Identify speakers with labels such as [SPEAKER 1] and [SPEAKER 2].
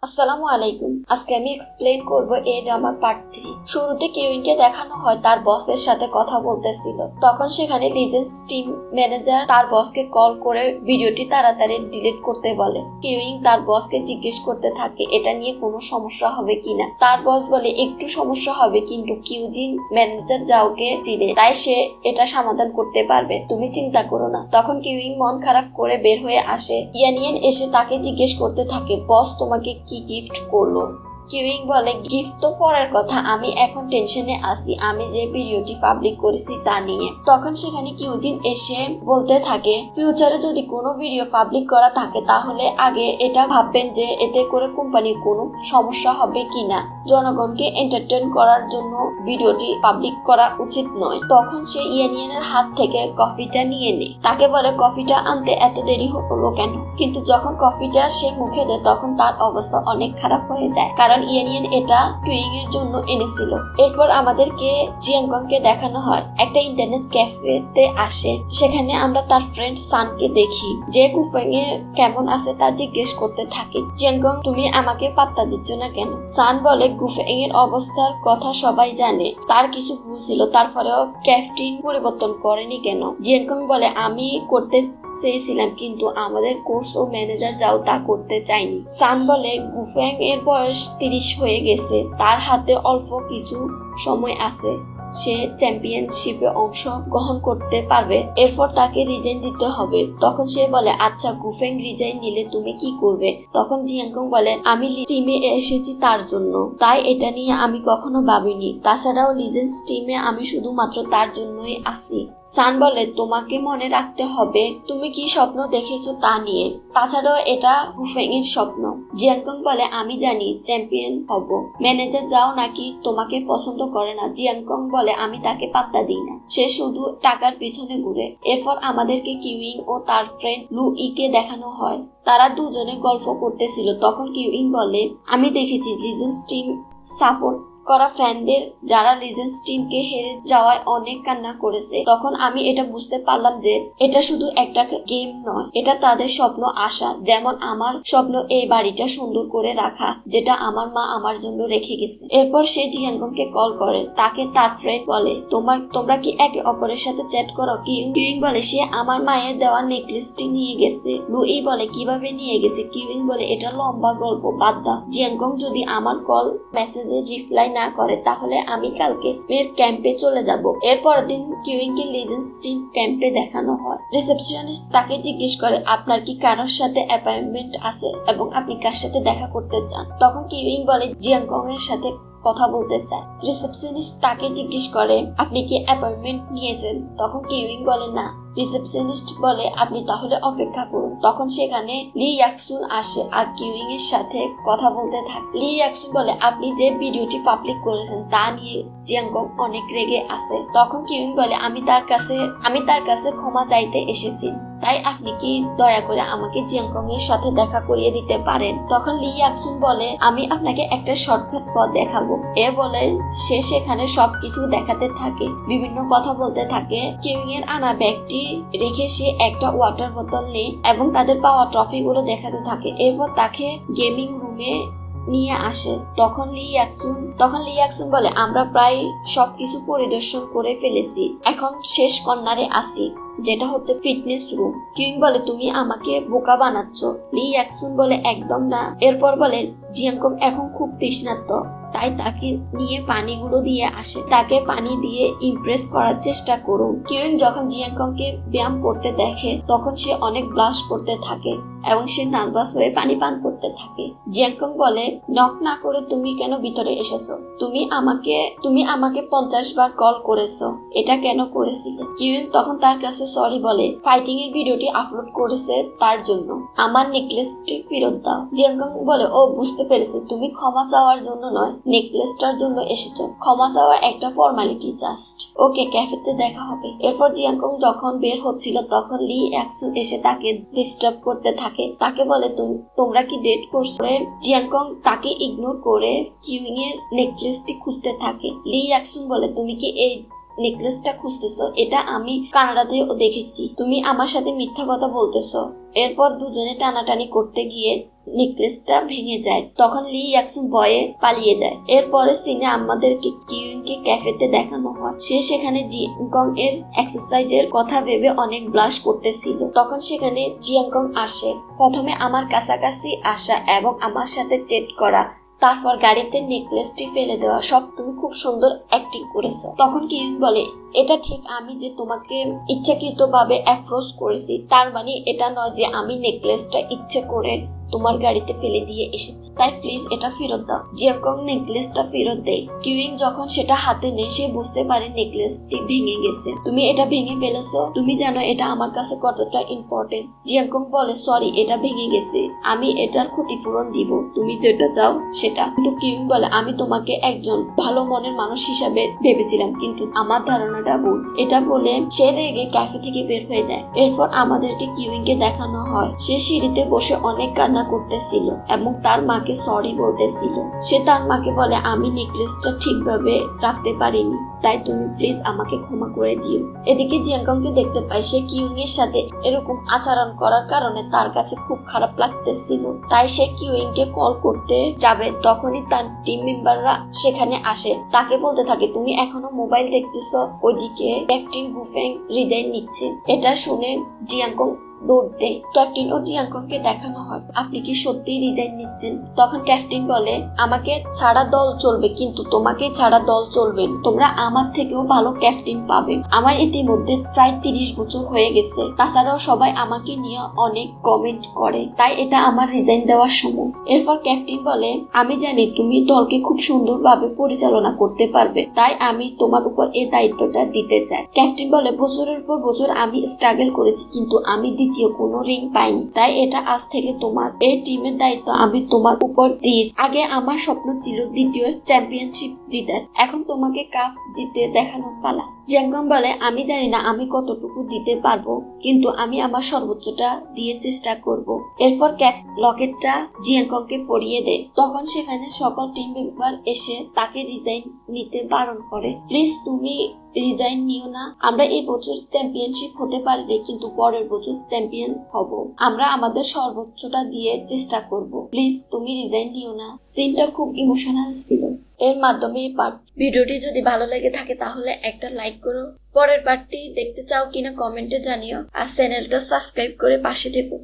[SPEAKER 1] আসসালামু আলাইকুম। আজকে আমি এক্সপ্লেইন করব এই ড্রামার পার্ট 3। শুরুতে কিউইংকে দেখানো হয় তার বসের সাথে কথা বলতেছিল। তখন সেখানে লিজেন্স টিম ম্যানেজার তার বসকে কল করে ভিডিওটি তাড়াতাড়ি ডিলিট করতে বলে। কিউইং তার বসকে জিজ্ঞেস করতে থাকে এটা নিয়ে কোনো সমস্যা হবে কিনা। তার বস বলে একটু সমস্যা হবে, কিন্তু কিউজিন ম্যানেজার যাওকে চিনে, তাই সে এটা সমাধান করতে পারবে, তুমি চিন্তা করো না। তখন কিউইং মন খারাপ করে বের হয়ে আসে। ইয়ানিয়েন এসে তাকে জিজ্ঞেস করতে থাকে বস তোমাকে কি গিফট করলো। কিউইং বলে গিফট তো পরের কথা, আমি এখন টেনশনে আছি আমি যে ভিডিওটি পাবলিক করেছি তা নিয়ে। তখন সেখানে কিউজিন এসে বলতে থাকে ফিউচারে যদি কোনো ভিডিও পাবলিক করা থাকে তাহলে আগে এটা ভাববেন যে এতে করে কোম্পানির কোনো সমস্যা হবে কিনা। জনগণকে এন্টারটেইন করার জন্য ভিডিওটি পাবলিক করা উচিত নয়। তখন সে ইয়ানিয়েনের হাত থেকে কফিটা নিয়ে নেয়। তাকে বলে কফিটা আনতে এত দেরি হলো কেন, কিন্তু যখন কফিটা সে মুখে দেয় তখন তার অবস্থা অনেক খারাপ হয়ে যায়, কারণ ইয়ানিয়েন এটা টুইং এর জন্য এনেছিল। এরপর আমাদেরকে জিয়াংকংকে দেখানো হয় একটা ইন্টারনেট ক্যাফেতে আসে। সেখানে আমরা তার ফ্রেন্ড সানকে দেখি, যে গুফেং এর কেমন আছে তা জিজ্ঞেস করতে থাকে। জিয়াংকং তুমি আমাকে পাত্তা দিচ্ছ না কেন? সান বলে গুফেং এর অবস্থার কথা সবাই জানে, তার কিছু ভুল ছিল, তারপরেও ক্যাফটিন পরিবর্তন করেনি কেন? জিয়াংকং বলে আমি করতে চেয়েছিলাম, কিন্তু আমাদের কোর্স ও ম্যানেজার যাও তা করতে চাইনি। সান বলে গুফেং এর বয়স 30 হয়ে গেছে, তার হাতে অল্প কিছু সময় আছে, সে চ্যাম্পিয়নশিপে অংশ গ্রহণ করতে পারবে, এরপর তাকে রিজাইন দিতে হবে। তখন সে বলে আচ্ছা গুফেং রিজাইন নিলে তুমি কি করবে? তখন জিয়াংকং বলে আমি টিমে এসেছি তার জন্য, তাই এটা নিয়ে আমি কখনো ভাবিনি, তাছাড়াও লিজেন্স টিমে আমি শুধুমাত্র তার জন্যই আছি। সান বলে তোমাকে মনে রাখতে হবে তুমি কি স্বপ্ন দেখেছো তা নিয়ে, তাছাড়াও এটা গুফেং এর স্বপ্ন। জিয়াংকং বলে আমি জানি চ্যাম্পিয়ন হব, ম্যানেজার যাও নাকি তোমাকে পছন্দ করে না। জিয়াংকং বলে আমি তাকে পাত্তা দিই না, সে শুধু টাকার পিছনে ঘুরে। এরপর আমাদেরকে কিউইং ও তার ফ্রেন্ড লুইকে দেখানো হয়, তারা দুজনে গল্প করতেছিল। তখন কিউইং বলে আমি দেখেছি লিজেন্স টিম সাপোর্ট করা ফ্যানদের যারা লিজেন্স টিমকে হেরে যাওয়ায় অনেক কান্না করেছে। তখন আমি এটা বুঝতে পারলাম যে এটা শুধু একটা গেম নয়, এটা তাদের স্বপ্ন আশা, যেমন আমার স্বপ্ন এই বাড়িটা সুন্দর করে রাখা, যেটা আমার মা আমার জন্য রেখে গেছে। এরপর সে জিয়াংকংকে কল করে, তাকে তার ফ্রেন্ড বলে তোমরা কি একে অপরের সাথে চ্যাট করো? কিউইং বলে সে আমার মায়ের দেওয়া নেকলেসটি নিয়ে গেছে। লুই বলে কিভাবে নিয়ে গেছে? কিউইং বলে এটা লম্বা গল্প, বাদ দাও। জিয়াংকং যদি আমার কল মেসেজে রিপ্লাই না করে তাহলে আমি কালকে এর ক্যাম্পে চলে যাব। এরপর দিন কিউইং কে লিজেন্স টিম ক্যাম্পে দেখানো হয়। রিসেপশনিস্ট তাকে জিজ্ঞেস করে আপনার কি কারোর সাথে অ্যাপয়েন্টমেন্ট আছে এবং আপনি কার সাথে দেখা করতে চান? তখন কিউইং বলে জিয়াংকং এর সাথে কথা বলতে চায়। রিসেপশনিস্ট তাকে জিজ্ঞেস করে আপনি কি অ্যাপয়েন্টমেন্ট নিয়েছেন? তখন কিউইং বলে না। রিসেপশনিস্ট বলে আপনি তাহলে অপেক্ষা করুন। তখন সেখানে লি ইয়াকসুন আসে আর কিউইং এর সাথে কথা বলতে থাকে। লি ইয়াকসুন বলে আপনি যে ভিডিওটি পাবলিক করেছেন তা নিয়ে জিয়াংকং অনেক রেগে আছে। তখন কিউইং বলে আমি তার কাছে ক্ষমা চাইতে এসেছি, তাই আপনি কি দয়া করে আমাকে জিয়াংকং এর সাথে দেখা করিয়ে দিতে পারেন? তখন লি ইয়াকসুন বলে আমি আপনাকে একটা শর্টকাট পথ দেখাবো। এ বলে সে সেখানে সবকিছু দেখাতে থাকে, বিভিন্ন কথা বলতে থাকে। কিউইং এর আনা ব্যাগটি রেখে সে একটা ওয়াটার বোতল নেয় এবং তাদের পাওয়া ট্রফি গুলো দেখাতে থাকে। এরপর তাকে গেমিং রুমে নিয়ে আসে। তখন লি ইয়াকসুন বলে আমরা প্রায় সবকিছু পরিদর্শন করে ফেলেছি, এখন শেষ কর্নারে আসি, যেটা হচ্ছে ফিটনেস রুম। কিউইং বলে তুমি আমাকে বোকা বানাচ্ছ। লি ইয়াকসুন বলে একদম না। এরপর বলে জিয়াংকং এখন খুব তৃষ্ণার্ত, তাই তাকে নিয়ে পানিগুলো দিয়ে আসে, তাকে পানি দিয়ে ইমপ্রেস করার চেষ্টা করুন। কিউইং যখন জিয়াংকংকে ব্যায়াম করতে দেখে তখন সে অনেক ব্লাশ করতে থাকে এবং সে নার্ভাস হয়ে পানি পান করতে থাকে। জিয়াংকং বলে নক না করে তুমি কেন ভিতরে এসেছো? তুমি আমাকে 50 বার কল করেছো, এটা কেন করেছিলে? কিউইং তখন তার কাছে সরি বলে ফাইটিং এর ভিডিওটি আপলোড করেছে তার জন্য, আমার নেকলেসটি ফেরত দাও। জিয়াংকং বলে ও বুঝতে পেরেছি, তুমি ক্ষমা চাওয়ার জন্য নয়, নেকলেসটার জন্য এসেছো। ক্ষমা চাওয়া একটা ফর্মালিটি জাস্ট। ওকে, ক্যাফেতে দেখা হবে। এরপর জিয়াংকং যখন বের হচ্ছিল তখন লি ইয়াকসুন এসে তাকে ডিস্টার্ব করতে থাকে, তাকে বলে তোমরা কি ডেট করছো? জিয়াংকং তাকে ইগনোর করে কিউইং এর নেকলেসটি খুঁজতে থাকে। লি ইয়াকসুন বলে তুমি কি এই নেকলেসটা খুঁজতেছো? এটা আমি কানাডাতেও দেখেছি, তুমি আমার সাথে মিথ্যা কথা বলতেছো। এরপর দুজনে টানাটানি করতে গিয়ে নেকলেসটা ভেঙে যায়। তখন লি ইয়াকসুং ভয়ে পালিয়ে যায়। এরপরে সিনে আমাদেরকে কিউইং কে ক্যাফেতে দেখানো হয়। সে সেখানে জিয়াংকং এর এক্সারসাইজের কথা ভেবে অনেক ব্লাশ করতেছিল। তখন সেখানে জিয়াংকং আসে। প্রথমে আমার কাছাকাছি আসা এবং আমার সাথে চেট করা, তারপর গাড়িতে নেকলেসটি ফেলে দেওয়া, সব তুমি খুব সুন্দর অ্যাক্টিং করেছো। তখন কিউইং বলে, এটা ঠিক আমি যে তোমাকে ইচ্ছাকৃতভাবে অ্যাপ্রোচ করেছি, তার মানে এটা নয় যে আমি নেকলেসটা ইচ্ছে করে তোমার গাড়িতে ফেলে দিয়ে এসেছি, তাই প্লিজ এটা ফেরত দাও। জিয়াংকং নেকলেসটা ফেরত দেয়। কিউইং যখন সেটা হাতে নেয় সে বুঝতে পারে নেকলেসটি ভেঙে গেছে। তুমি এটা ভেঙে ফেলেছো, তুমি জানো এটা আমার কাছে কতটা ইম্পর্টেন্ট। জিয়াংকং বলে, সরি এটা ভেঙে গেছে, আমি এটার ক্ষতিপূরণ দিব, তুমি যেটা চাও সেটা। কিন্তু কিউইং বলে, আমি তোমাকে একজন ভালো মনের মানুষ হিসাবে ভেবেছিলাম, কিন্তু আমার ধারণাটা ভুল। এটা বলে সে রেগে ক্যাফে থেকে বের হয়ে যায়। এরপর আমাদেরকে কিউইং কে দেখানো হয় সে সিঁড়িতে বসে অনেক কান্না করতেছিল এবং তার মাকে সরি বলতেছিল। সে তার মাকে বলে, আমি নেকলেসটা ঠিকভাবে রাখতে পারিনি, তাই তুমি প্লিজ আমাকে ক্ষমা করে দিও। এদিকে জিয়াংকং কে দেখতে পাই সে কিউইং এর সাথে এরকম আচরণ করার কারণে তার কাছে খুব খারাপ লাগতেছিল। তাই সে কিউইং কে কল করতে যাবে, তখনই তার টিম মেম্বাররা সেখানে আসে। তাকে বলতে থাকে, তুমি এখনো মোবাইল দেখতেছো, ওইদিকে ক্যাপ্টেন গুফেং রিজাইন নিচ্ছে। এটা শুনে জিয়াংকং দৌড় দেয়। ক্যাপ্টেন ও জিয়াংকং কে দেখানো হয়, আপনি কি সত্যি রিজাইন নিচ্ছেন? তখন ক্যাপ্টেন বলে, আমাকে ছাড়া দল চলবে কিন্তু তোমাকে ছাড়া দল চলবে না, তোমরা আমার থেকেও ভালো ক্যাপ্টেন পাবে। আমার ইতিমধ্যে প্রায় 30 বছর হয়ে গেছে, তাছাড়াও সবাই আমাকে নিয়ে অনেক কমেন্ট করে, তাই এটা আমার রিজাইন দেওয়ার সময়। এরপর ক্যাপ্টেন বলে, আমি জানি তুমি দলকে খুব সুন্দরভাবে পরিচালনা করতে পারবে, তাই আমি তোমার উপর এই দায়িত্বটা দিতে চাই। ক্যাপ্টেন বলে, বছরের পর বছর আমি স্ট্রাগল করেছি কিন্তু আমি দ্বিতীয় কোনো রিং পাইনি, তাই এটা আজ থেকে তোমার এই টিমের দায়িত্ব আমি তোমার উপর দিয়েছি। আগে আমার স্বপ্ন ছিল দ্বিতীয় চ্যাম্পিয়নশিপ জিতার, এখন তোমাকে কাপ জিতে দেখানোর পালা। জিয়াংকং বলে, আমি জানি না আমি কতটুকু দিতে পারবো, কিন্তু আমি আমার সর্বোচ্চটা দিয়ে চেষ্টা করব। এরপর ক্যাপ লকেটটা জিয়াংকং কে পরিয়ে দেয়। তখন সেখানে সকল টিম মেম্বার এসে তাকে রিজাইন নিতে বারণ করে। প্লিজ তুমি রিজাইন নিও না, আমরা এই বছর চ্যাম্পিয়নশিপ হতে পারি কিন্তু পরের বছর চ্যাম্পিয়ন হব, আমরা আমাদের সর্বোচ্চটা দিয়ে চেষ্টা করব, প্লিজ তুমি রিজাইন নিও না। সিনটা খুব ইমোশনাল ছিল। এর মাধ্যমে এই পার্ট ভিডিওটি যদি ভালো লেগে থাকে তাহলে একটা লাইক করো, পরের পার্টটি দেখতে চাও কিনা কমেন্টে জানিও, আর চ্যানেলটা সাবস্ক্রাইব করে পাশে থেকো।